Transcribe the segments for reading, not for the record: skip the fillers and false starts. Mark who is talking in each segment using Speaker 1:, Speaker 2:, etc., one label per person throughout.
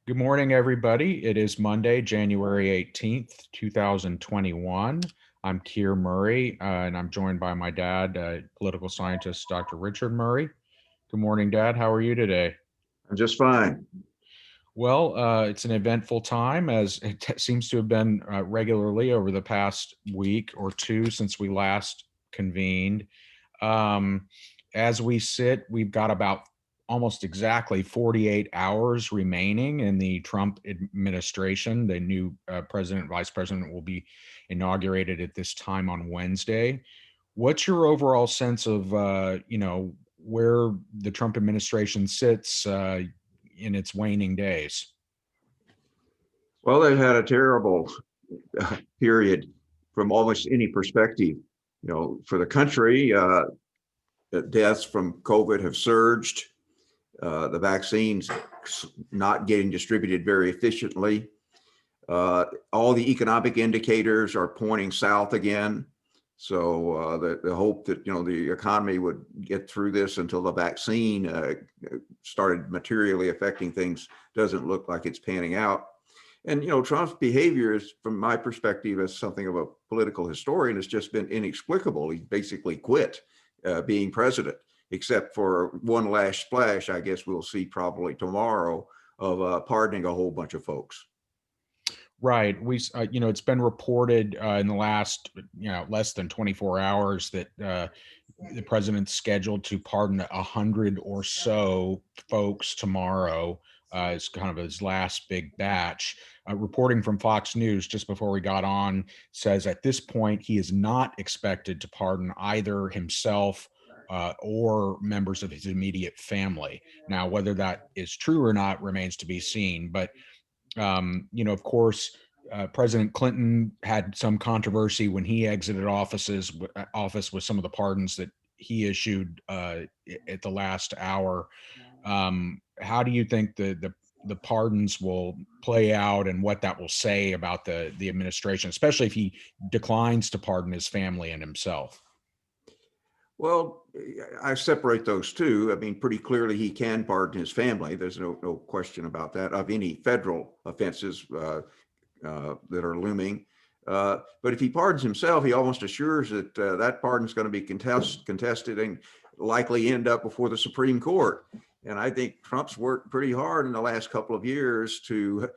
Speaker 1: Good morning, everybody. It is Monday, January 18th, 2021. I'm Keir Murray, and I'm joined by my dad, political scientist, Dr. Richard Murray. Good morning, Dad. How are you today?
Speaker 2: I'm just fine.
Speaker 1: Well, it's an eventful time, as it seems to have been regularly over the past week or two since we last convened. Um, as we sit, we've got about almost exactly 48 hours remaining in the Trump administration. The new president, vice president will be inaugurated at this time on Wednesday. What's your overall sense of, where the Trump administration sits in its waning days?
Speaker 2: Well, they've had a terrible period from almost any perspective. For the country, deaths from COVID have surged. The vaccines not getting distributed very efficiently. All the economic indicators are pointing south again. So the hope that the economy would get through this until the vaccine started materially affecting things doesn't look like it's panning out. And Trump's behavior is, from my perspective, as something of a political historian, has just been inexplicable. He basically quit being president, except for one last splash. I guess we'll see probably tomorrow of pardoning a whole bunch of folks.
Speaker 1: Right. It's been reported in the last, less than 24 hours that the president's scheduled to pardon 100 or so folks tomorrow. As kind of his last big batch. Reporting from Fox News just before we got on says at this point he is not expected to pardon either himself or members of his immediate family. Now, whether that is true or not remains to be seen. But of course, President Clinton had some controversy when he exited office with some of the pardons that he issued at the last hour. How do you think the pardons will play out, and what that will say about the administration, especially if he declines to pardon his family and himself?
Speaker 2: Well, I separate those two. I mean, pretty clearly he can pardon his family. There's no question about that, of any federal offenses that are looming. But if he pardons himself, he almost assures that that pardon is going to be contested and likely end up before the Supreme Court. And I think Trump's worked pretty hard in the last couple of years to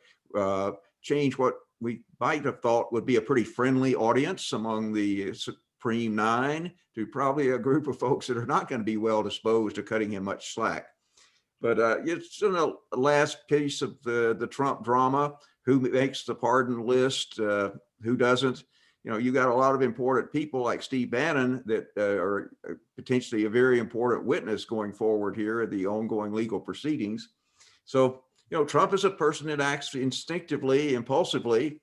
Speaker 2: change what we might have thought would be a pretty friendly audience among the Supreme Nine to probably a group of folks that are not going to be well disposed to cutting him much slack. But it's in the last piece of the Trump drama. Who makes the pardon list? Who doesn't? You got a lot of important people like Steve Bannon that are potentially a very important witness going forward here at the ongoing legal proceedings. So, Trump is a person that acts instinctively, impulsively.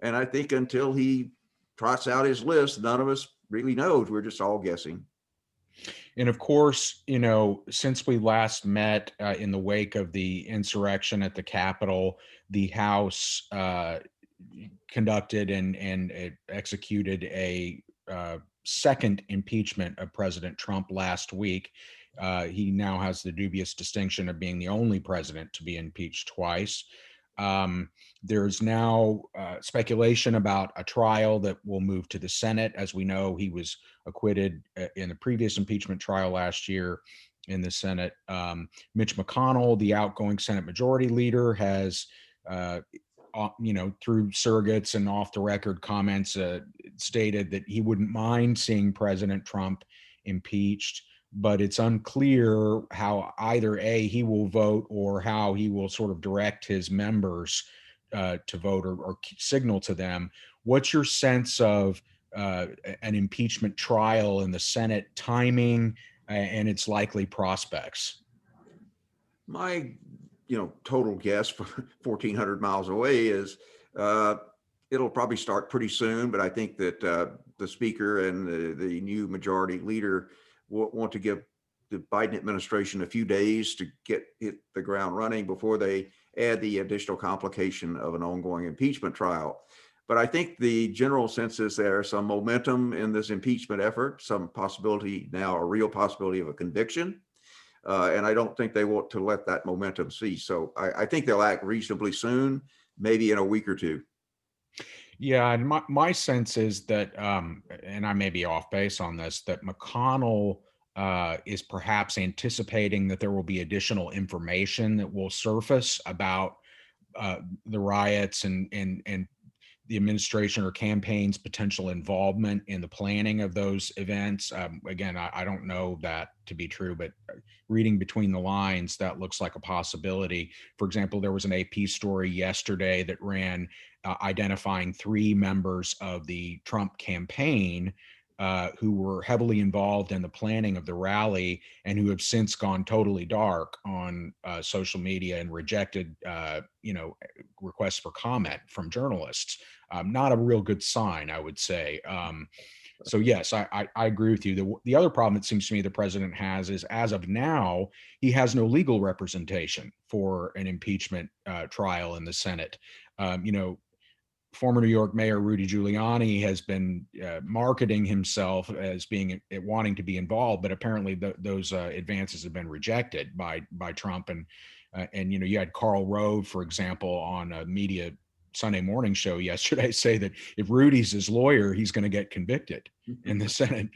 Speaker 2: And I think until he trots out his list, none of us really knows. We're just all guessing.
Speaker 1: And of course, since we last met in the wake of the insurrection at the Capitol, the House conducted and executed a second impeachment of President Trump last week. He now has the dubious distinction of being the only president to be impeached twice. There's now speculation about a trial that will move to the Senate. As we know, he was acquitted in the previous impeachment trial last year in the Senate. Mitch McConnell, the outgoing Senate Majority Leader, has, through surrogates and off the record comments, stated that he wouldn't mind seeing President Trump impeached, but it's unclear how either he will vote or how he will sort of direct his members to vote or signal to them. What's your sense of an impeachment trial in the Senate timing and its likely prospects?
Speaker 2: My, total guess from 1,400 miles away is it'll probably start pretty soon. But I think that the speaker and the new majority leader want to give the Biden administration a few days to hit the ground running before they add the additional complication of an ongoing impeachment trial. But I think the general sense is there's some momentum in this impeachment effort, some possibility now, a real possibility of a conviction. And I don't think they want to let that momentum cease. So I think they'll act reasonably soon, maybe in a week or two.
Speaker 1: Yeah, and my sense is that, and I may be off base on this, that McConnell is perhaps anticipating that there will be additional information that will surface about the riots and the administration or campaign's potential involvement in the planning of those events. Again, I don't know that to be true, but reading between the lines, that looks like a possibility. For example, there was an AP story yesterday that ran identifying 3 members of the Trump campaign who were heavily involved in the planning of the rally and who have since gone totally dark on social media and rejected, requests for comment from journalists. Not a real good sign, I would say. So yes, I agree with you. The other problem it seems to me the president has is, as of now, he has no legal representation for an impeachment trial in the Senate. Former New York Mayor Rudy Giuliani has been marketing himself as being wanting to be involved, but apparently those advances have been rejected by Trump. And you had Karl Rove, for example, on a media Sunday morning show yesterday say that if Rudy's his lawyer, he's going to get convicted in the Senate.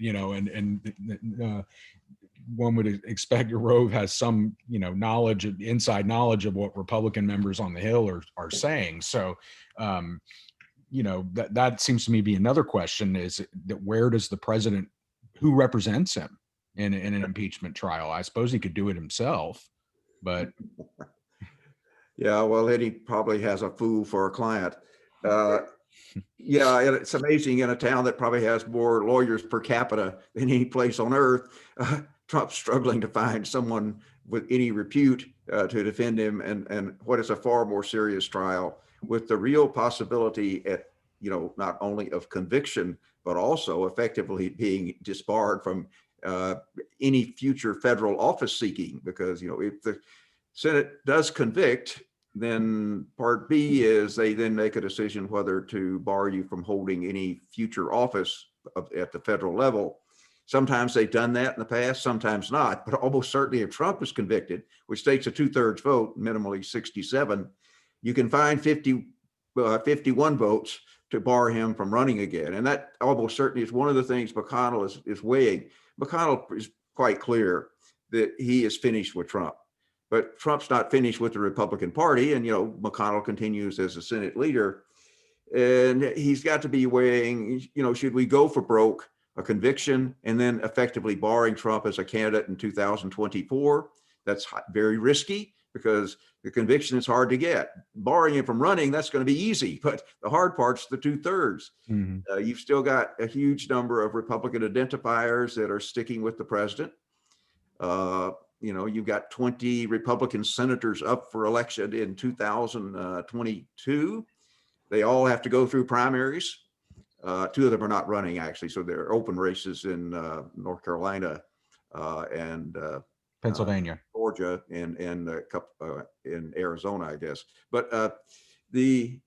Speaker 1: One would expect Rove has some, inside knowledge of what Republican members on the Hill are saying. So, that seems to me be another question, is that where does the president, who represents him in an impeachment trial? I suppose he could do it himself, but
Speaker 2: yeah, well, then he probably has a fool for a client. Yeah, it's amazing, in a town that probably has more lawyers per capita than any place on earth, Trump's struggling to find someone with any repute to defend him, and what is a far more serious trial, with the real possibility at, not only of conviction, but also effectively being disbarred from any future federal office seeking. Because, if the Senate does convict, then part B is they then make a decision whether to bar you from holding any future office at the federal level. Sometimes they've done that in the past, sometimes not, but almost certainly if Trump is convicted, which takes a 2/3 vote, minimally 67, you can find 51 votes to bar him from running again. And that almost certainly is one of the things McConnell is weighing. McConnell is quite clear that he is finished with Trump. But Trump's not finished with the Republican Party, and McConnell continues as a Senate leader, and he's got to be weighing, should we go for broke, a conviction, and then effectively barring Trump as a candidate in 2024? That's very risky, because the conviction is hard to get. Barring him from running, that's going to be easy, but the hard part's the 2/3.
Speaker 1: mm-hmm.
Speaker 2: You've still got a huge number of Republican identifiers that are sticking with the president. You've got 20 Republican senators up for election in 2022. They all have to go through primaries. 2 of them are not running, actually, so they're open races in North Carolina and
Speaker 1: Pennsylvania,
Speaker 2: Georgia, and in Arizona, I guess. But McConnell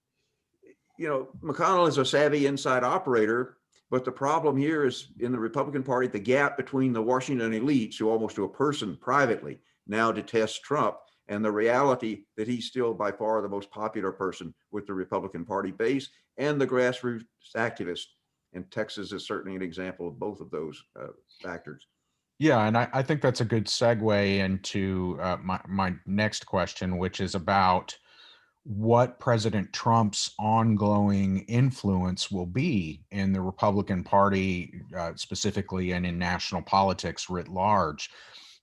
Speaker 2: is a savvy inside operator. But the problem here is, in the Republican Party, the gap between the Washington elites, who almost to a person privately now detest Trump, and the reality that he's still by far the most popular person with the Republican Party base, and the grassroots activists. And Texas is certainly an example of both of those factors.
Speaker 1: Yeah, and I think that's a good segue into my next question, which is about what President Trump's ongoing influence will be in the Republican Party, specifically, and in national politics writ large.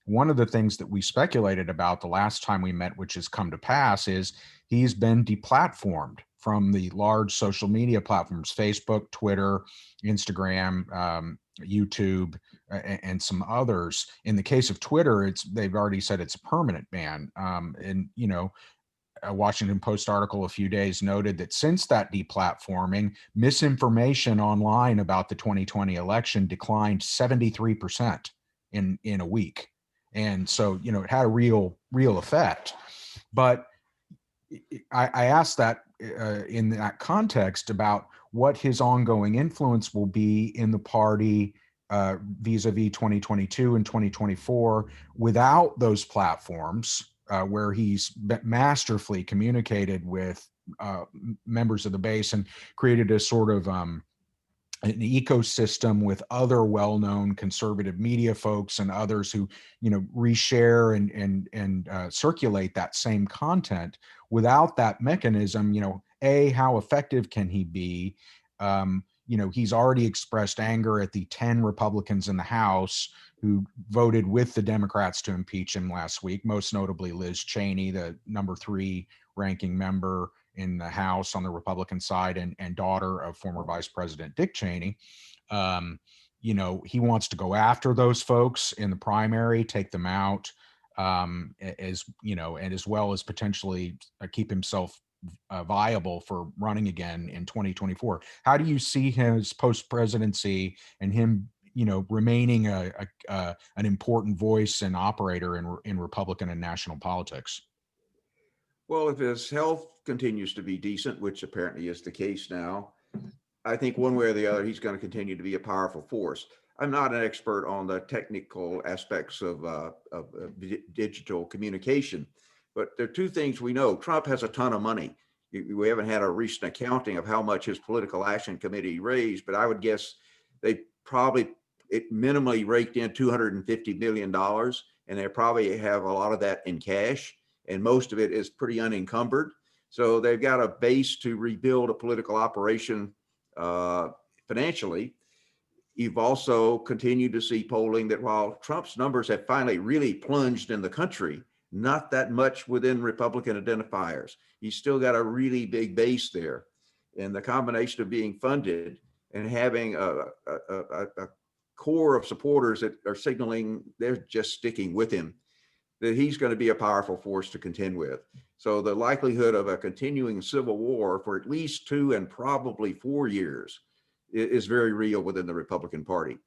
Speaker 1: One of the things that we speculated about the last time we met, which has come to pass, is he's been deplatformed from the large social media platforms: Facebook, Twitter, Instagram, YouTube, and some others. In the case of Twitter, they've already said it's a permanent ban. A Washington Post article a few days noted that since that deplatforming, misinformation online about the 2020 election declined 73% in a week. And so, it had a real effect. But I asked that in that context about what his ongoing influence will be in the party vis-a-vis 2022 and 2024 without those platforms, where he's masterfully communicated with members of the base and created a sort of an ecosystem with other well-known conservative media folks and others who, reshare and circulate that same content. Without that mechanism, how effective can he be? He's already expressed anger at the 10 Republicans in the House who voted with the Democrats to impeach him last week, most notably Liz Cheney, the number 3 ranking member in the House on the Republican side, and daughter of former Vice President Dick Cheney. He wants to go after those folks in the primary, take them out, as and as well as potentially keep himself viable for running again in 2024. How do you see his post-presidency and him, remaining an important voice and operator in Republican and national politics?
Speaker 2: Well, if his health continues to be decent, which apparently is the case now, I think one way or the other, he's going to continue to be a powerful force. I'm not an expert on the technical aspects of digital communication, but there are two things we know. Trump has a ton of money. We haven't had a recent accounting of how much his political action committee raised, but I would guess they probably minimally raked in $250 million, and they probably have a lot of that in cash, and most of it is pretty unencumbered. So they've got a base to rebuild a political operation financially. You've also continued to see polling that while Trump's numbers have finally really plunged in the country, not that much within Republican identifiers. He's still got a really big base there. And the combination of being funded and having a core of supporters that are signaling they're just sticking with him, that he's going to be a powerful force to contend with. So the likelihood of a continuing civil war for at least 2 and probably 4 years is very real within the Republican Party.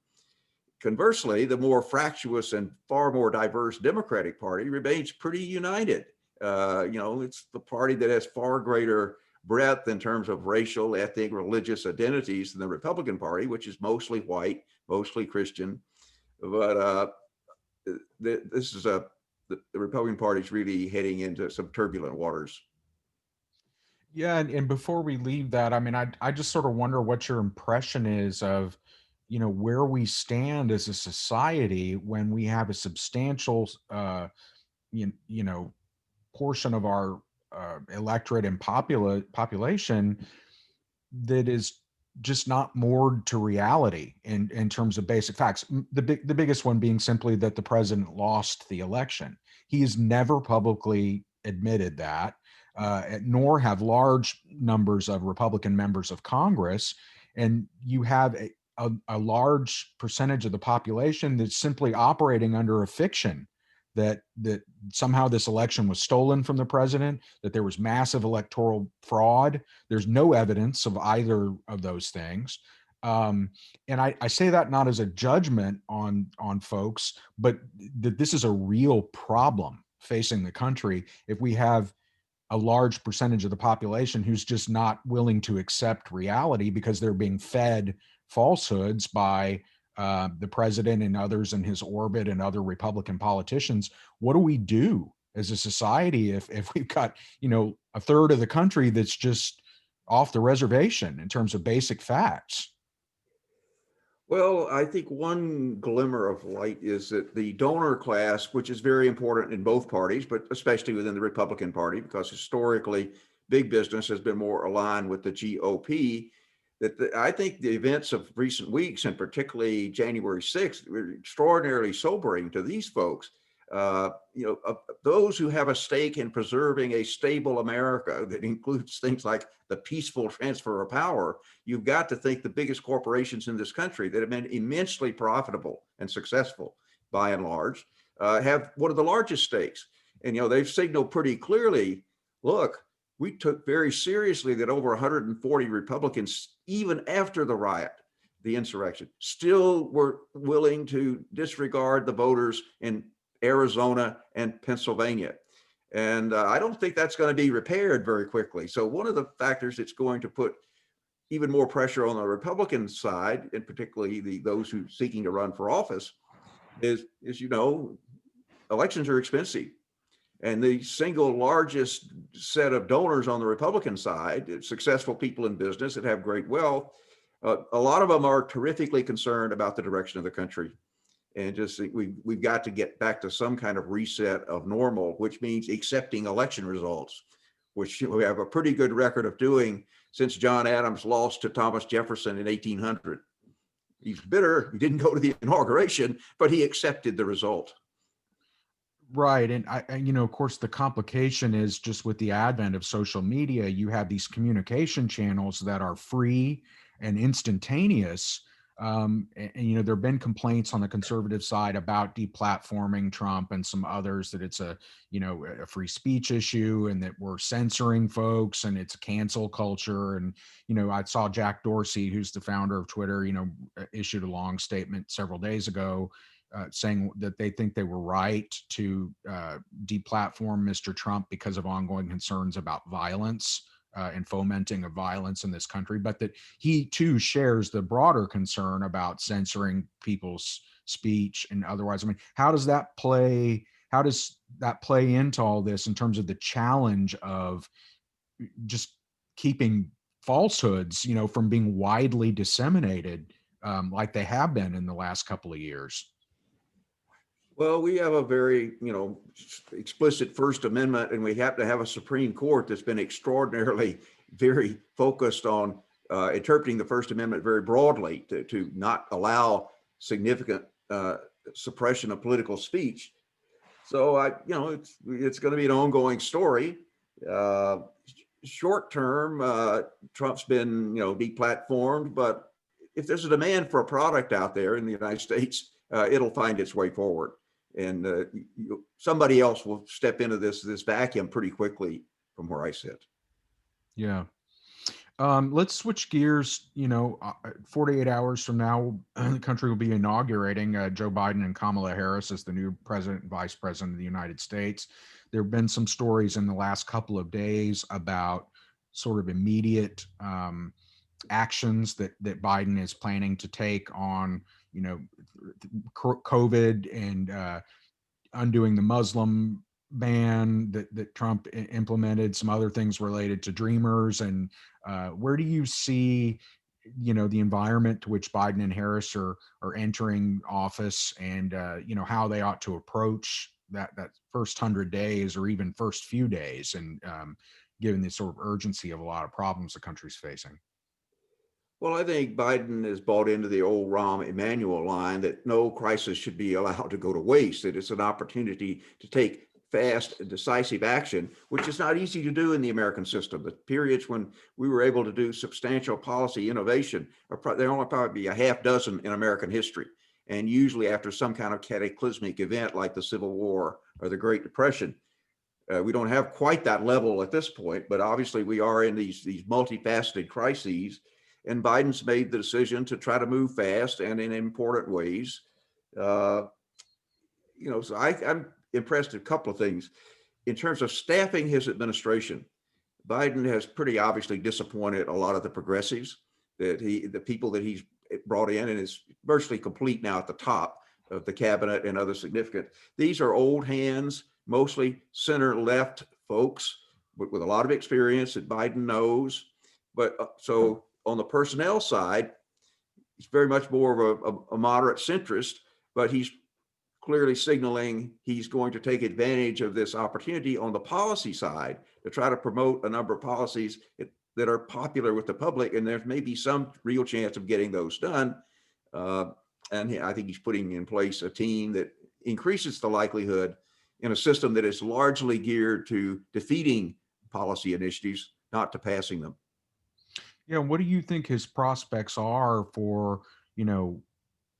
Speaker 2: Conversely, the more fractious and far more diverse Democratic Party remains pretty united. It's the party that has far greater breadth in terms of racial, ethnic, religious identities than the Republican Party, which is mostly white, mostly Christian. But the Republican Party is really heading into some turbulent waters.
Speaker 1: Yeah, and before we leave that, I mean, I just sort of wonder what your impression is of, where we stand as a society when we have a substantial, portion of our electorate and population that is just not moored to reality in terms of basic facts. The biggest one being simply that the president lost the election. He has never publicly admitted that, nor have large numbers of Republican members of Congress. And you have a large percentage of the population that's simply operating under a fiction that somehow this election was stolen from the president, that there was massive electoral fraud. There's no evidence of either of those things. And I say that not as a judgment on folks, but that this is a real problem facing the country if we have a large percentage of the population who's just not willing to accept reality because they're being fed falsehoods by the president and others in his orbit and other Republican politicians. What do we do as a society if we've got, a third of the country that's just off the reservation in terms of basic facts?
Speaker 2: Well, I think one glimmer of light is that the donor class, which is very important in both parties, but especially within the Republican Party, because historically big business has been more aligned with the GOP, I think the events of recent weeks, and particularly January 6th, were extraordinarily sobering to these folks. Those who have a stake in preserving a stable America that includes things like the peaceful transfer of power, you've got to think the biggest corporations in this country that have been immensely profitable and successful by and large have one of the largest stakes. And, they've signaled pretty clearly, look, we took very seriously that over 140 Republicans, even after the riot, the insurrection, still were willing to disregard the voters in Arizona and Pennsylvania. And I don't think that's going to be repaired very quickly. So one of the factors that's going to put even more pressure on the Republican side, and particularly those who seeking to run for office, is elections are expensive. And the single largest set of donors on the Republican side, successful people in business that have great wealth, a lot of them are terrifically concerned about the direction of the country. And just think we've got to get back to some kind of reset of normal, which means accepting election results, which we have a pretty good record of doing since John Adams lost to Thomas Jefferson in 1800. He's bitter. He didn't go to the inauguration, but he accepted the result.
Speaker 1: Right. And of course, the complication is just with the advent of social media, you have these communication channels that are free and instantaneous. There have been complaints on the conservative side about deplatforming Trump and some others, that it's a free speech issue and that we're censoring folks and it's a cancel culture. And, I saw Jack Dorsey, who's the founder of Twitter, issued a long statement several days ago saying that they think they were right to deplatform Mr. Trump because of ongoing concerns about violence and fomenting of violence in this country, but that he too shares the broader concern about censoring people's speech and otherwise. I mean, how does that play into all this in terms of the challenge of just keeping falsehoods, from being widely disseminated like they have been in the last couple of years?
Speaker 2: Well, we have a very, explicit First Amendment, and we happen to have a Supreme Court that's been extraordinarily very focused on interpreting the First Amendment very broadly to not allow significant suppression of political speech. So it's going to be an ongoing story. Short term, Trump's been, deplatformed, but if there's a demand for a product out there in the United States, it'll find its way forward. And somebody else will step into this vacuum pretty quickly from where I sit.
Speaker 1: Yeah. Let's switch gears. 48 hours from now, the country will be inaugurating Joe Biden and Kamala Harris as the new president and vice president of the United States. There have been some stories in the last couple of days about sort of immediate actions that Biden is planning to take on, COVID and undoing the Muslim ban that Trump implemented, some other things related to Dreamers. And where do you see, the environment to which Biden and Harris are entering office, and how they ought to approach that first 100 days or even first few days, and given the sort of urgency of a lot of problems the country's facing?
Speaker 2: Well, I think Biden has bought into the old Rahm Emanuel line that no crisis should be allowed to go to waste, that it's an opportunity to take fast and decisive action, which is not easy to do in the American system. The periods when we were able to do substantial policy innovation, there only probably be a half dozen in American history. And usually after some kind of cataclysmic event like the Civil War or the Great Depression. We don't have quite that level at this point, but obviously we are in these multifaceted crises. And Biden's made the decision to try to move fast and in important ways. So I'm impressed with a couple of things. In terms of staffing his administration, Biden has pretty obviously disappointed a lot of the progressives, the people that he's brought in, and is virtually complete now at the top of the cabinet and other significant. These are old hands, mostly center-left folks with a lot of experience that Biden knows. But so on the personnel side, he's very much more of a moderate centrist, but he's clearly signaling he's going to take advantage of this opportunity on the policy side to try to promote a number of policies that are popular with the public, and there may be some real chance of getting those done. And I think he's putting in place a team that increases the likelihood in a system that is largely geared to defeating policy initiatives, not to passing them.
Speaker 1: Yeah, what do you think his prospects are for,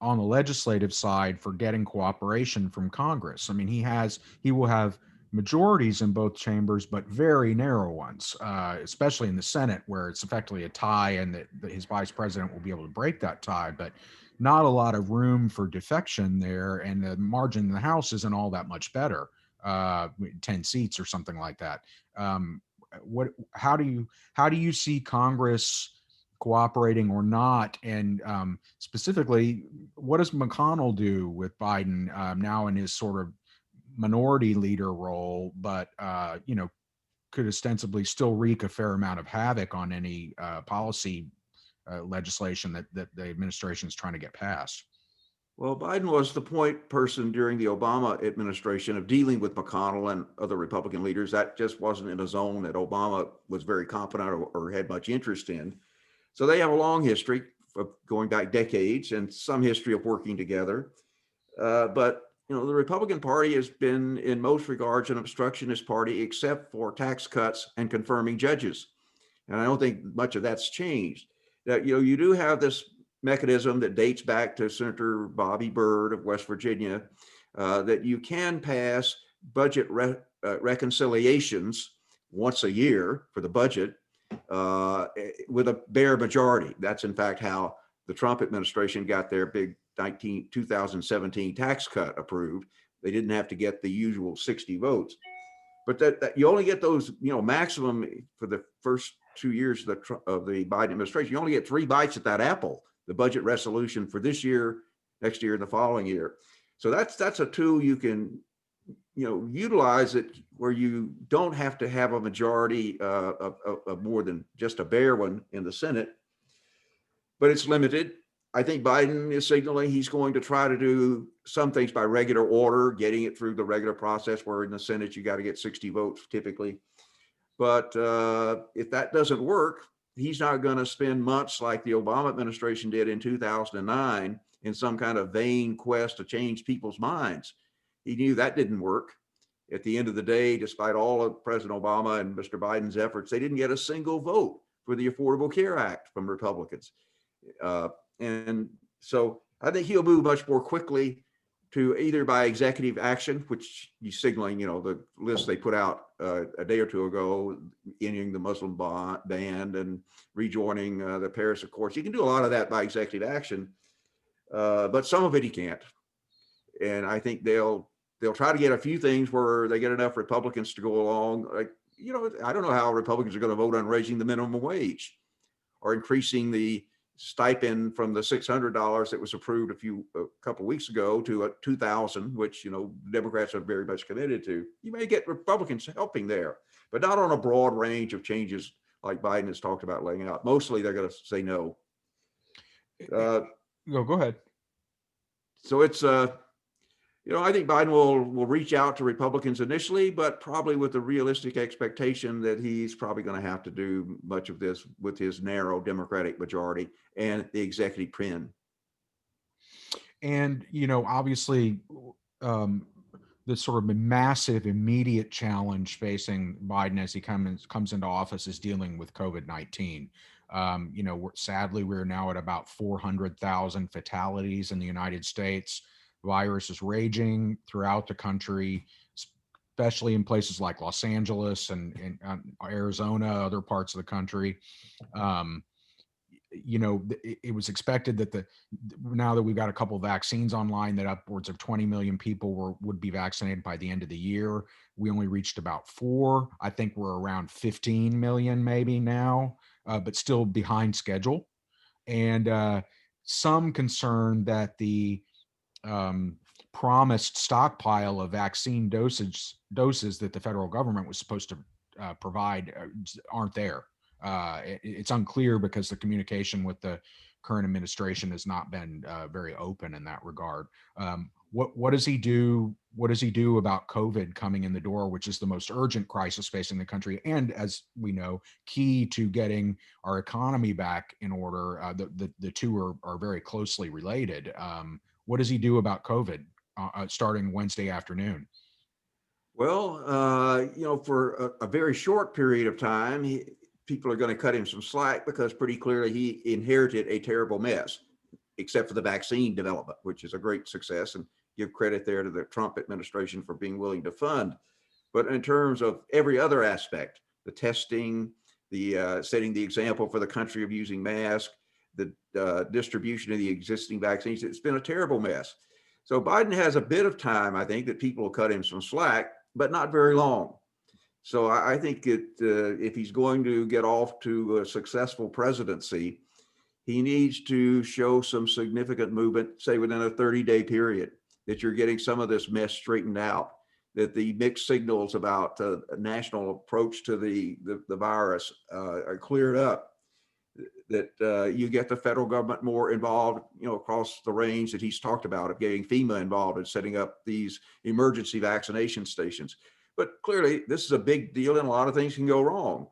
Speaker 1: on the legislative side, for getting cooperation from Congress? I mean, he will have majorities in both chambers, but very narrow ones, especially in the Senate, where it's effectively a tie, and that his vice president will be able to break that tie, but not a lot of room for defection there. And the margin in the House isn't all that much better, 10 seats or something like that. How do you see Congress cooperating or not? And specifically, what does McConnell do with Biden now in his sort of minority leader role, but could ostensibly still wreak a fair amount of havoc on any policy legislation that the administration is trying to get passed?
Speaker 2: Well, Biden was the point person during the Obama administration of dealing with McConnell and other Republican leaders. That just wasn't in a zone that Obama was very competent or had much interest in. So they have a long history of going back decades and some history of working together. But the Republican Party has been, in most regards, an obstructionist party, except for tax cuts and confirming judges. And I don't think much of that's changed. That you do have this mechanism that dates back to Senator Bobby Byrd of West Virginia, that you can pass budget reconciliations once a year for the budget with a bare majority. That's in fact how the Trump administration got their big 2017 tax cut approved. They didn't have to get the usual 60 votes, but that you only get those, maximum for the first 2 years of the Biden administration. You only get 3 bites at that apple, the budget resolution for this year, next year, and the following year. So that's a tool you can, utilize it where you don't have to have a majority of more than just a bare one in the Senate, but it's limited. I think Biden is signaling he's going to try to do some things by regular order, getting it through the regular process, where in the Senate you got to get 60 votes typically. But if that doesn't work, he's not going to spend months like the Obama administration did in 2009 in some kind of vain quest to change people's minds. He knew that didn't work. At the end of the day, despite all of President Obama and Mr. Biden's efforts, they didn't get a single vote for the Affordable Care Act from Republicans. And so I think he'll move much more quickly to either by executive action, which he's signaling, the list they put out a day or two ago, ending the Muslim ban and rejoining the Paris Accords. He can do a lot of that by executive action, but some of it he can't. And I think they'll try to get a few things where they get enough Republicans to go along. Like, I don't know how Republicans are going to vote on raising the minimum wage or increasing the stipend from the $600 that was approved a couple of weeks ago to $2,000, which Democrats are very much committed to. You may get Republicans helping there, but not on a broad range of changes like Biden has talked about laying out. Mostly they're going to say no.
Speaker 1: Go ahead.
Speaker 2: So it's I think Biden will reach out to Republicans initially, but probably with a realistic expectation that he's probably going to have to do much of this with his narrow Democratic majority and the executive pin.
Speaker 1: And, obviously, the sort of massive immediate challenge facing Biden as he comes into office is dealing with COVID-19. Sadly, we're now at about 400,000 fatalities in the United States. Virus is raging throughout the country, especially in places like Los Angeles and Arizona, other parts of the country. It was expected that now that we've got a couple of vaccines online, that upwards of 20 million people would be vaccinated by the end of the year. We only reached about 4. I think we're around 15 million maybe now, but still behind schedule. And some concern that the promised stockpile of vaccine doses that the federal government was supposed to provide aren't there. It's unclear because the communication with the current administration has not been very open in that regard. What does he do? What does he do about COVID coming in the door, which is the most urgent crisis facing the country, and as we know, key to getting our economy back in order? The two are very closely related. What does he do about COVID starting Wednesday afternoon?
Speaker 2: Well, for a very short period of time, people are going to cut him some slack because pretty clearly he inherited a terrible mess, except for the vaccine development, which is a great success, and give credit there to the Trump administration for being willing to fund. But in terms of every other aspect, the testing, the setting the example for the country of using masks, the distribution of the existing vaccines, it's been a terrible mess. So Biden has a bit of time, I think, that people will cut him some slack, but not very long. So I think if he's going to get off to a successful presidency, he needs to show some significant movement, say within a 30-day period, that you're getting some of this mess straightened out, that the mixed signals about a national approach to the virus are cleared up, that you get the federal government more involved, across the range that he's talked about, of getting FEMA involved and setting up these emergency vaccination stations. But clearly, this is a big deal, and a lot of things can go wrong.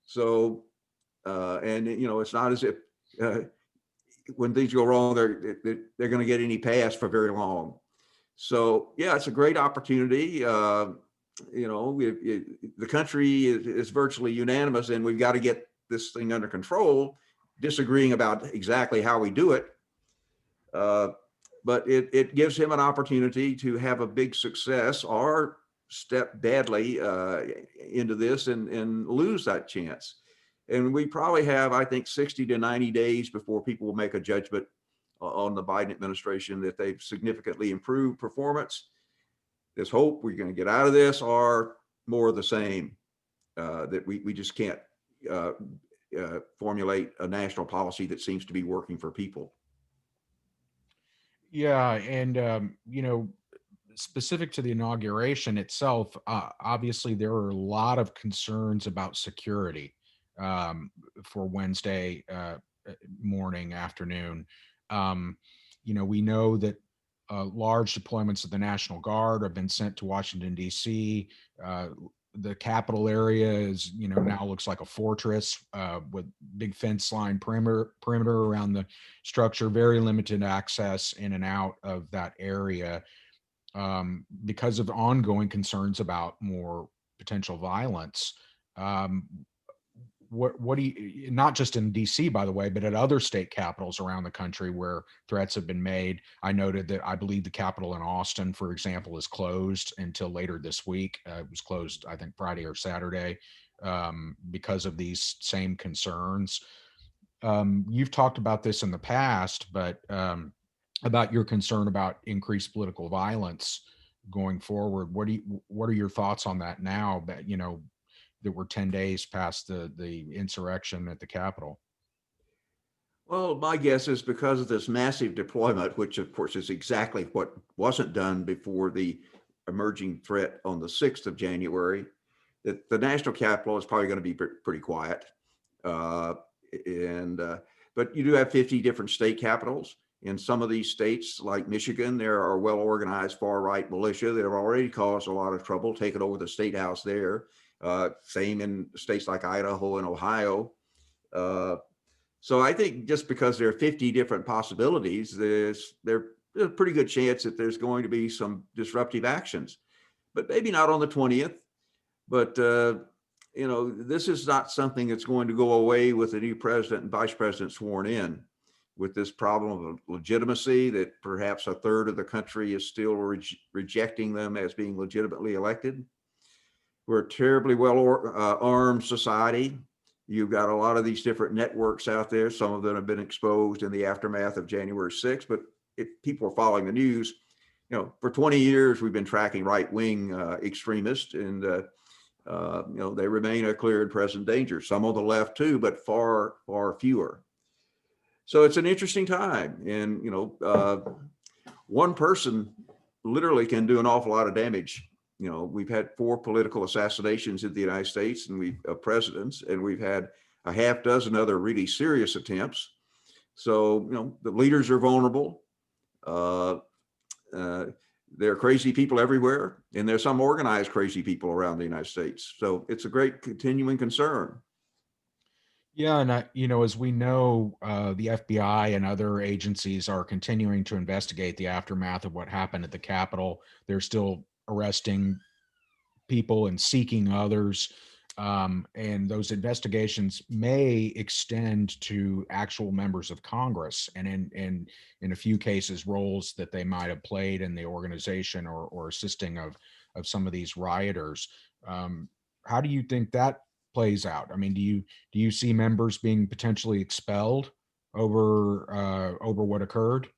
Speaker 2: So, and it's not as if when things go wrong, they're going to get any pass for very long. So, yeah, it's a great opportunity. The country is virtually unanimous, and we've got to get this thing under control, disagreeing about exactly how we do it. But it gives him an opportunity to have a big success or step badly into this and lose that chance. And we probably have, I think, 60 to 90 days before people will make a judgment on the Biden administration that they've significantly improved performance. There's hope we're going to get out of this, or more of the same, that we just can't formulate a national policy that seems to be working for people.
Speaker 1: Yeah, and specific to the inauguration itself, obviously there are a lot of concerns about security for Wednesday morning, afternoon. We know that large deployments of the National Guard have been sent to Washington, D.C. The Capitol area is, now looks like a fortress with big fence line perimeter around the structure, very limited access in and out of that area because of ongoing concerns about more potential violence. What do you, not just in DC, by the way, but at other state capitals around the country where threats have been made? I noted that I believe the Capitol in Austin, for example, is closed until later this week. It was closed, I think, Friday or Saturday because of these same concerns. You've talked about this in the past, but about your concern about increased political violence going forward. What are your thoughts on that now that, that we're 10 days past the insurrection at the Capitol?
Speaker 2: Well, my guess is because of this massive deployment, which of course is exactly what wasn't done before the emerging threat on the 6th of January, that the national capital is probably going to be pretty quiet. But you do have 50 different state capitals. In some of these states, like Michigan, there are well-organized far-right militia that have already caused a lot of trouble, taken over the state house there. Same in states like Idaho and Ohio. So I think just because there are 50 different possibilities, there's a pretty good chance that there's going to be some disruptive actions, but maybe not on the 20th. But this is not something that's going to go away with the new president and vice president sworn in. With this problem of legitimacy, that perhaps a third of the country is still rejecting them as being legitimately elected. We're a terribly well-armed society. You've got a lot of these different networks out there. Some of them have been exposed in the aftermath of January 6th, but if people are following the news, for 20 years, we've been tracking right-wing extremists, and they remain a clear and present danger. Some on the left too, but far, far fewer. So it's an interesting time, and one person literally can do an awful lot of damage. We've had 4 political assassinations in the United States, and presidents, and we've had a half dozen other really serious attempts. So the leaders are vulnerable. There are crazy people everywhere, and there's some organized crazy people around the United States. So it's a great continuing concern.
Speaker 1: Yeah, and as we know, the FBI and other agencies are continuing to investigate the aftermath of what happened at the Capitol. They're still arresting people and seeking others, and those investigations may extend to actual members of Congress, and in a few cases, roles that they might have played in the organization or assisting of some of these rioters. How do you think that plays out? I mean, do you see members being potentially expelled over what occurred?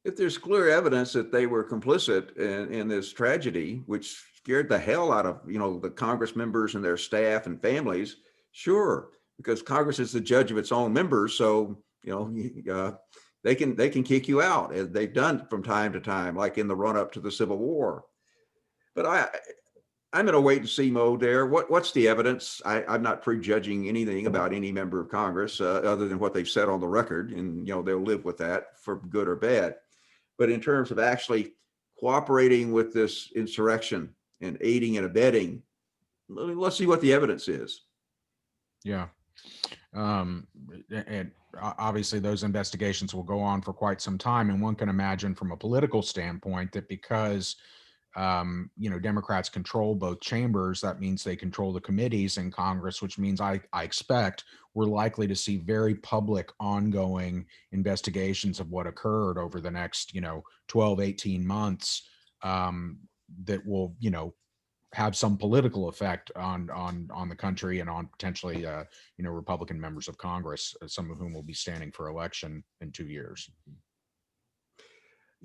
Speaker 2: If there's clear evidence that they were complicit in this tragedy, which scared the hell out of the Congress members and their staff and families, sure, because Congress is the judge of its own members, so they can kick you out, as they've done from time to time, like in the run up to the Civil War. But I'm in a wait and see mode there. What's the evidence? I'm not prejudging anything about any member of Congress other than what they've said on the record, and they'll live with that for good or bad. But in terms of actually cooperating with this insurrection and aiding and abetting, let's see what the evidence is.
Speaker 1: Yeah. And obviously those investigations will go on for quite some time. And one can imagine from a political standpoint that because, Democrats control both chambers, that means they control the committees in Congress, which means I expect we're likely to see very public ongoing investigations of what occurred over the next, 12, 18 months, that will, have some political effect on the country and on potentially Republican members of Congress, some of whom will be standing for election in 2 years.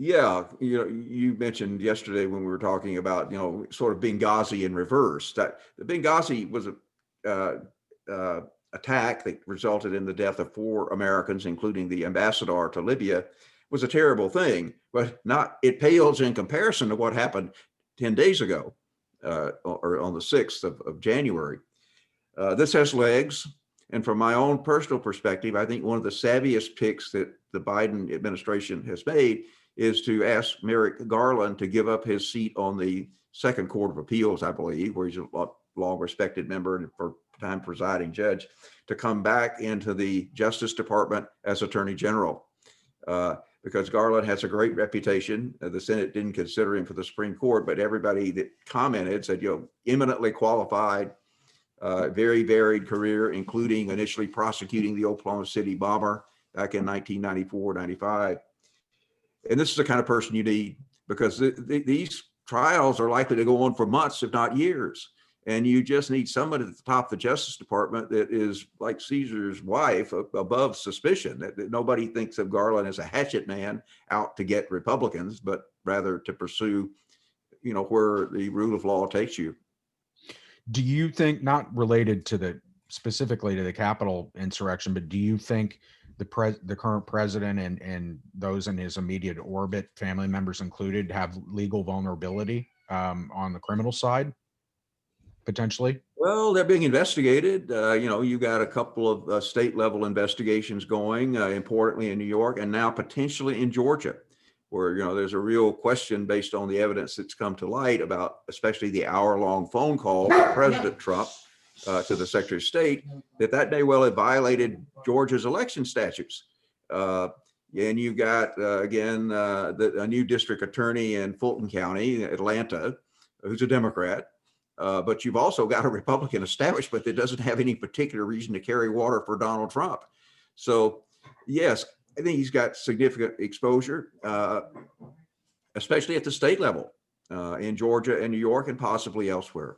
Speaker 2: Yeah, you mentioned yesterday when we were talking about sort of Benghazi in reverse. That the Benghazi was a attack that resulted in the death of 4 Americans, including the ambassador to Libya, was a terrible thing, but it pales in comparison to what happened 10 days ago, or on the 6th of January. This has legs. And from my own personal perspective, I think one of the savviest picks that the Biden administration has made is to ask Merrick Garland to give up his seat on the Second Court of Appeals, I believe, where he's a long respected member and for time presiding judge, to come back into the Justice Department as Attorney General. Because Garland has a great reputation. The Senate didn't consider him for the Supreme Court, but everybody that commented said, eminently qualified, very varied career, including initially prosecuting the Oklahoma City bomber back in 1994, 95. And this is the kind of person you need, because these trials are likely to go on for months, if not years. And you just need somebody at the top of the Justice Department that is like Caesar's wife, above suspicion, that nobody thinks of Garland as a hatchet man out to get Republicans, but rather to pursue, where the rule of law takes you.
Speaker 1: Do you think, not related to specifically to the Capitol insurrection, but do you think the current president and those in his immediate orbit, family members included, have legal vulnerability on the criminal side, potentially?
Speaker 2: Well, they're being investigated. You got a couple of state level investigations going, importantly in New York, and now potentially in Georgia, where there's a real question based on the evidence that's come to light about, especially the hour-long phone call from President Trump to the Secretary of State, that may well have violated Georgia's election statutes. And you've got again a new district attorney in Fulton County, Atlanta, who's a Democrat. But you've also got a Republican establishment that doesn't have any particular reason to carry water for Donald Trump. So, yes, I think he's got significant exposure, especially at the state level in Georgia and New York and possibly elsewhere.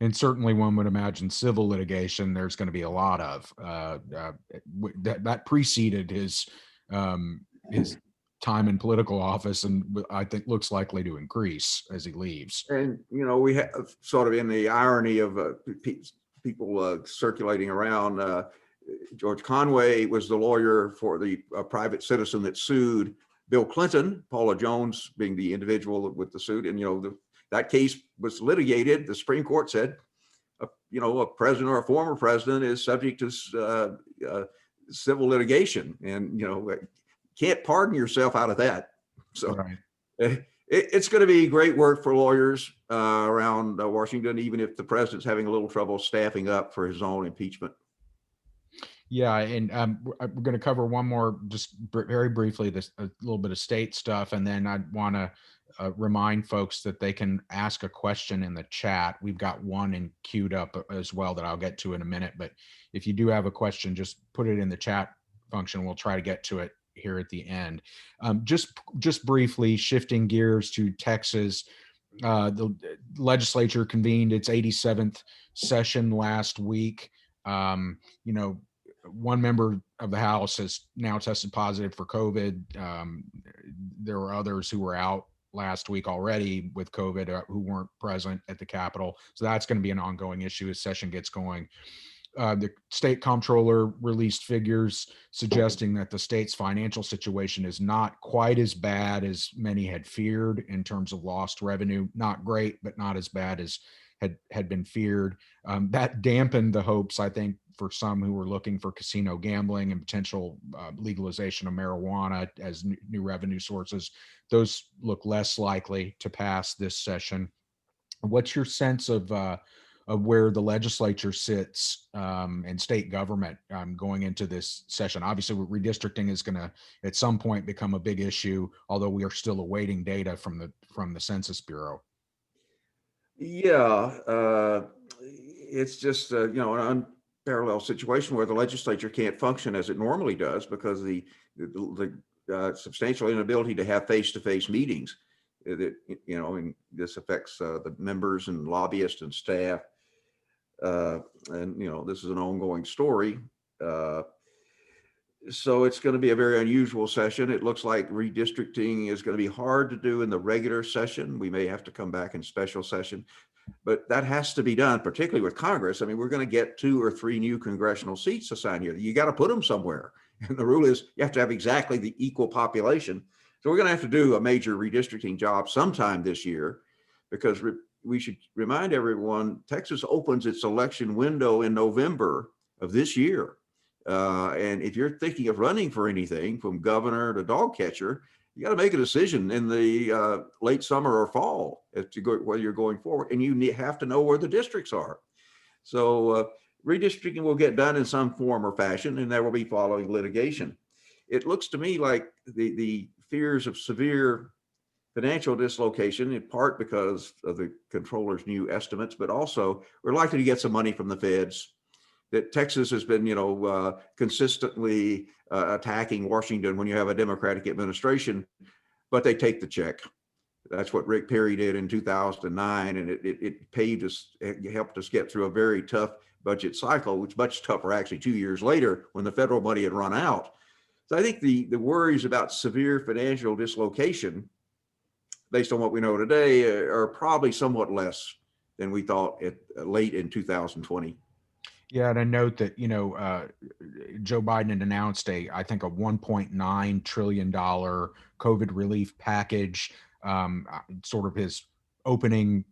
Speaker 1: And certainly one would imagine civil litigation, there's going to be a lot of that preceded his time in political office, and I think looks likely to increase as he leaves.
Speaker 2: And we have sort of, in the irony of people circulating around, George Conway was the lawyer for the private citizen that sued Bill Clinton, Paula Jones being the individual with the suit. And that case was litigated. The Supreme Court said, a president or a former president is subject to civil litigation, and can't pardon yourself out of that. So right. It's going to be great work for lawyers around Washington, even if the president's having a little trouble staffing up for his own impeachment.
Speaker 1: Yeah, and we're going to cover one more, just very briefly, a little bit of state stuff, and then I'd want to remind folks that they can ask a question in the chat. We've got one queued up as well that I'll get to in a minute, but if you do have a question, just put it in the chat function. We'll try to get to it here at the end. Just briefly, shifting gears to Texas, the legislature convened its 87th session last week. One member of the House has now tested positive for COVID. There were others who were out last week already with COVID who weren't present at the Capitol. So that's going to be an ongoing issue as session gets going. The state comptroller released figures suggesting that the state's financial situation is not quite as bad as many had feared in terms of lost revenue. Not great, but not as bad as had been feared. That dampened the hopes, I think, for some who were looking for casino gambling and potential legalization of marijuana as new revenue sources. Those look less likely to pass this session. What's your sense of where the legislature sits and state government going into this session? Obviously, redistricting is going to at some point become a big issue, although we are still awaiting data from the Census Bureau.
Speaker 2: Yeah, it's just an unparalleled situation where the legislature can't function as it normally does because the substantial inability to have face-to-face meetings. That and this affects the members and lobbyists and staff, and this is an ongoing story. So it's going to be a very unusual session. It looks like redistricting is going to be hard to do in the regular session. We may have to come back in special session, but that has to be done, particularly with Congress. I mean, we're going to get 2 or 3 new congressional seats assigned here. You got to put them somewhere. And the rule is you have to have exactly the equal population. So we're going to have to do a major redistricting job sometime this year, because we should remind everyone, Texas opens its election window in November of this year. And if you're thinking of running for anything from governor to dog catcher, you got to make a decision in the late summer or fall as to whether you're going forward, and you have to know where the districts are. So redistricting will get done in some form or fashion, and there will be following litigation. It looks to me like the fears of severe financial dislocation, in part because of the controller's new estimates, but also we're likely to get some money from the feds. That Texas has been, consistently attacking Washington when you have a Democratic administration, but they take the check. That's what Rick Perry did in 2009, and it paved us, it helped us get through a very tough budget cycle, which much tougher actually 2 years later when the federal money had run out. So I think the worries about severe financial dislocation, based on what we know today, are probably somewhat less than we thought late in 2020.
Speaker 1: Yeah, and a note that Joe Biden had announced I think a $1.9 trillion COVID relief package, sort of his opening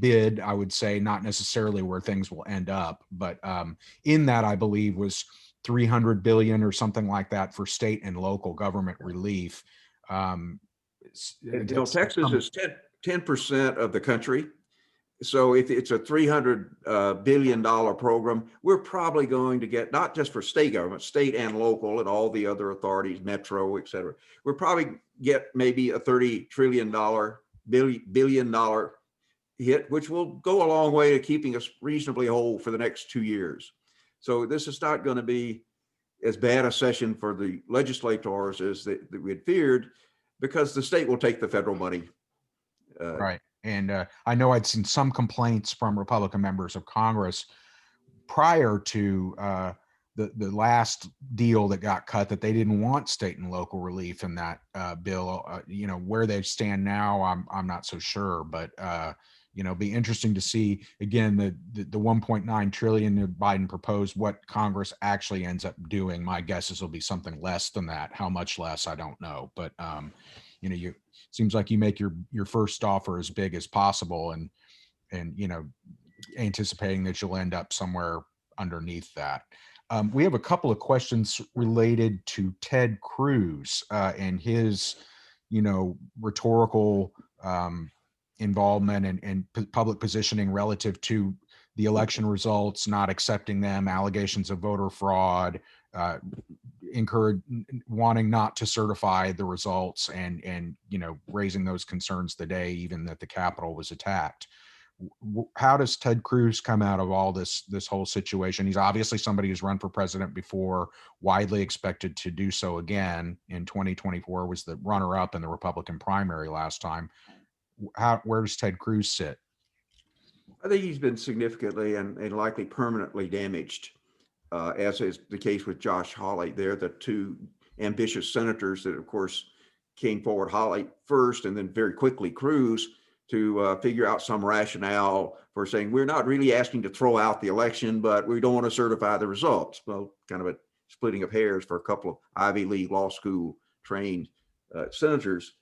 Speaker 1: bid, I would say, not necessarily where things will end up, but in that, I believe, was 300 billion or something like that for state and local government relief.
Speaker 2: Texas is 10% of the country. So if it's a $300 billion program, we're probably going to get, not just for state government, state and local and all the other authorities, Metro, et cetera, we'll probably get maybe a $30 billion hit, which will go a long way to keeping us reasonably whole for the next 2 years. So this is not going to be as bad a session for the legislators as that we had feared, because the state will take the federal money.
Speaker 1: Right. And I know I'd seen some complaints from Republican members of Congress prior to the last deal that got cut that they didn't want state and local relief in that bill. Where they stand now, I'm not so sure, but be interesting to see again the 1.9 trillion that Biden proposed, what Congress actually ends up doing. My guess is it'll be something less than that. How much less, I don't know, but you seems like you make your first offer as big as possible, and anticipating that you'll end up somewhere underneath that. We have a couple of questions related to Ted Cruz and his rhetorical involvement and public positioning relative to the election results, not accepting them, allegations of voter fraud, wanting not to certify the results, and raising those concerns the day even that the Capitol was attacked. How does Ted Cruz come out of all this whole situation? He's obviously somebody who's run for president before, widely expected to do so again in 2024, was the runner-up in the Republican primary last time. Where does Ted Cruz sit?
Speaker 2: I think he's been significantly and likely permanently damaged, as is the case with Josh Hawley. They're the two ambitious senators that, of course, came forward, Hawley first and then very quickly Cruz, to figure out some rationale for saying we're not really asking to throw out the election, but we don't want to certify the results. Well, kind of a splitting of hairs for a couple of Ivy League law school trained senators,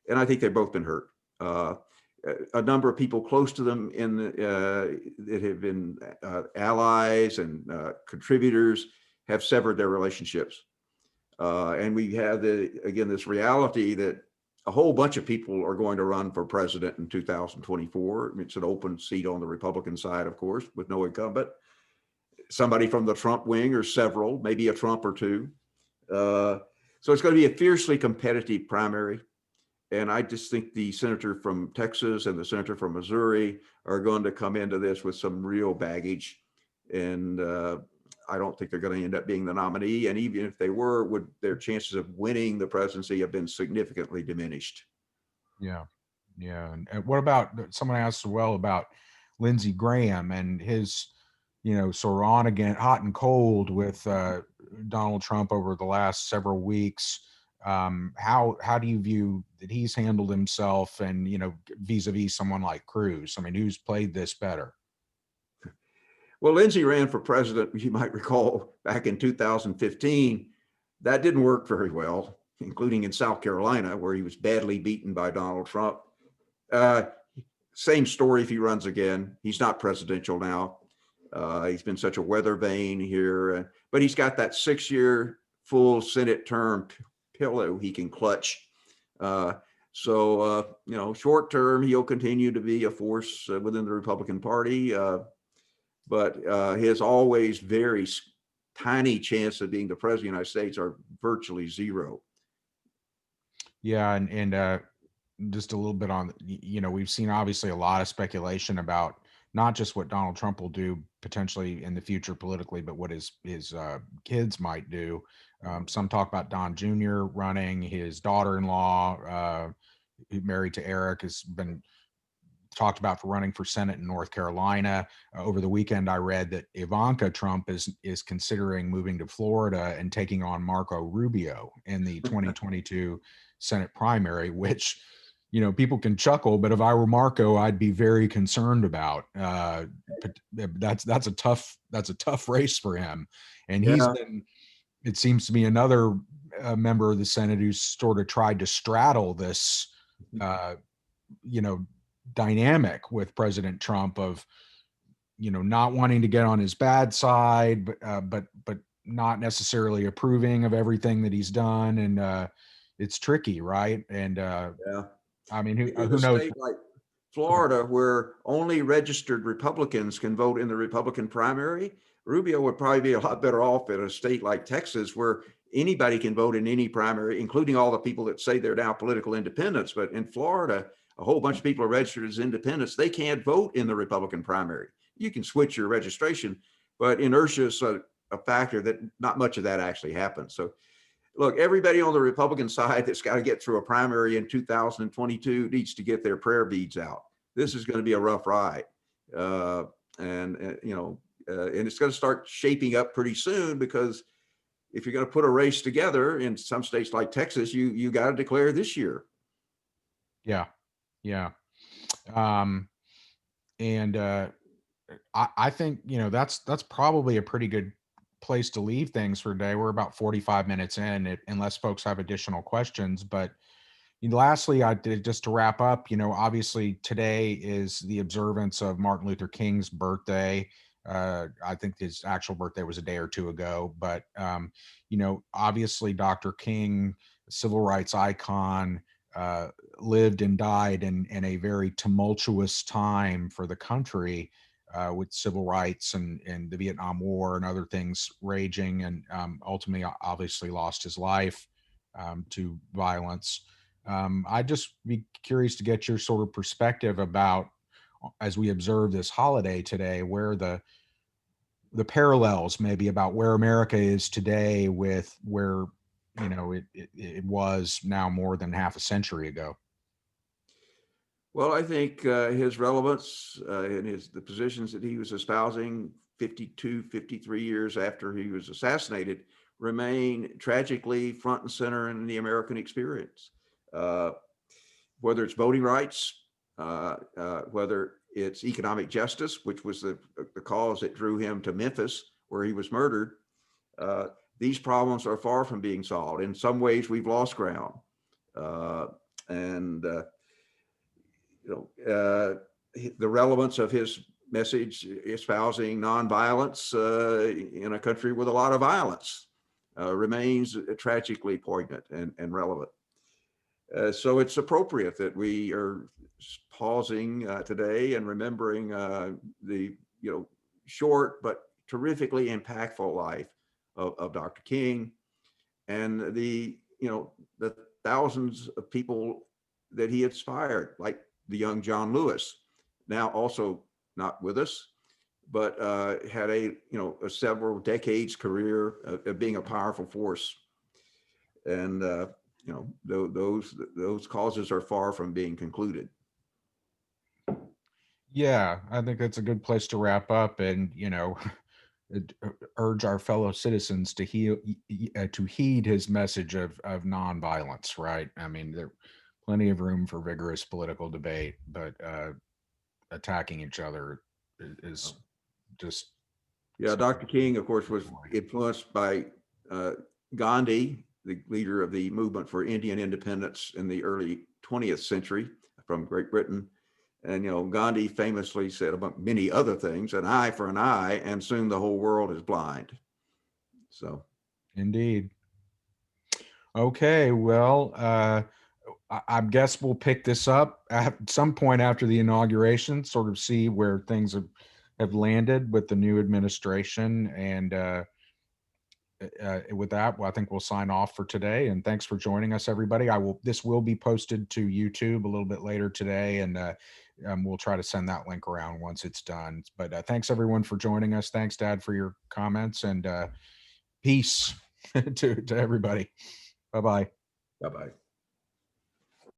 Speaker 2: and I think they've both been hurt. A number of people close to them that have been allies and contributors have severed their relationships. And we have this reality that a whole bunch of people are going to run for president in 2024. It's an open seat on the Republican side, of course, with no incumbent. Somebody from the Trump wing or several, maybe a Trump or two. So it's going to be a fiercely competitive primary. And I just think the senator from Texas and the senator from Missouri are going to come into this with some real baggage. And I don't think they're going to end up being the nominee. And even if they were, their chances of winning the presidency have been significantly diminished.
Speaker 1: Yeah. Yeah. And what about, someone asked as well about Lindsey Graham and his, sort of on again, hot and cold with Donald Trump over the last several weeks. How do you view that he's handled himself and, vis-a-vis someone like Cruz? I mean, who's played this better?
Speaker 2: Well, Lindsey ran for president, you might recall, back in 2015. That didn't work very well, including in South Carolina, where he was badly beaten by Donald Trump. Same story if he runs again. He's not presidential now. He's been such a weather vane here, but he's got that 6-year full Senate term pillow he can clutch. So short term, he'll continue to be a force within the Republican Party. But his always very tiny chance of being the president of the United States are virtually zero.
Speaker 1: Yeah, and just a little bit on, we've seen obviously a lot of speculation about not just what Donald Trump will do potentially in the future politically, but what his kids might do. Some talk about Don Jr. running. His daughter-in-law, married to Eric, has been talked about for running for Senate in North Carolina. Over the weekend, I read that Ivanka Trump is considering moving to Florida and taking on Marco Rubio in the 2022 Senate primary, which, people can chuckle, but if I were Marco, I'd be very concerned about. That's a tough race for him, and he's been. It seems to be another member of the Senate who's sort of tried to straddle this, dynamic with President Trump of, not wanting to get on his bad side, but not necessarily approving of everything that he's done, and it's tricky, right? And I mean, who knows?
Speaker 2: State like Florida, where only registered Republicans can vote in the Republican primary, Rubio would probably be a lot better off in a state like Texas, where anybody can vote in any primary, including all the people that say they're now political independents. But in Florida, a whole bunch of people are registered as independents. They can't vote in the Republican primary. You can switch your registration, but inertia is a factor that not much of that actually happens. So look, everybody on the Republican side that's got to get through a primary in 2022 needs to get their prayer beads out. This is going to be a rough ride. And it's going to start shaping up pretty soon, because if you're going to put a race together in some states like Texas, you got to declare this year.
Speaker 1: Yeah. Yeah. And I think, that's probably a pretty good place to leave things for today. We're about 45 minutes in, unless folks have additional questions. But lastly, just to wrap up, obviously today is the observance of Martin Luther King's birthday. I think his actual birthday was a day or two ago, but obviously Dr. King, civil rights icon, lived and died in a very tumultuous time for the country, with civil rights and the Vietnam War and other things raging, and ultimately obviously lost his life to violence. I'd just be curious to get your sort of perspective about, as we observe this holiday today, where the parallels maybe about where America is today with where it was now more than half a century ago.
Speaker 2: Well, I think his relevance and the positions that he was espousing 52, 53 years after he was assassinated remain tragically front and center in the American experience. Whether it's voting rights, whether it's economic justice, which was the cause that drew him to Memphis, where he was murdered. These problems are far from being solved. In some ways, we've lost ground. And the relevance of his message espousing nonviolence in a country with a lot of violence remains tragically poignant and relevant. So it's appropriate that we are pausing today and remembering the short but terrifically impactful life of Dr. King, and the thousands of people that he inspired, like the young John Lewis, now also not with us, but had a several decades career of being a powerful force. And those causes are far from being concluded.
Speaker 1: Yeah, I think that's a good place to wrap up, and urge our fellow citizens to heed his message of nonviolence. Right? I mean, there's plenty of room for vigorous political debate, but attacking each other is just.
Speaker 2: Yeah, Dr. King, of course, was influenced by Gandhi, the leader of the movement for Indian independence in the early 20th century from Great Britain. And, Gandhi famously said, among many other things, an eye for an eye, and soon the whole world is blind. So.
Speaker 1: Indeed. Okay, well, I guess we'll pick this up at some point after the inauguration, sort of see where things have landed with the new administration. And with that, well, I think we'll sign off for today. And thanks for joining us, everybody. This will be posted to YouTube a little bit later today, and we'll try to send that link around once it's done. But thanks everyone for joining us. Thanks, Dad, for your comments, and peace to everybody. Bye-bye.
Speaker 2: Bye-bye.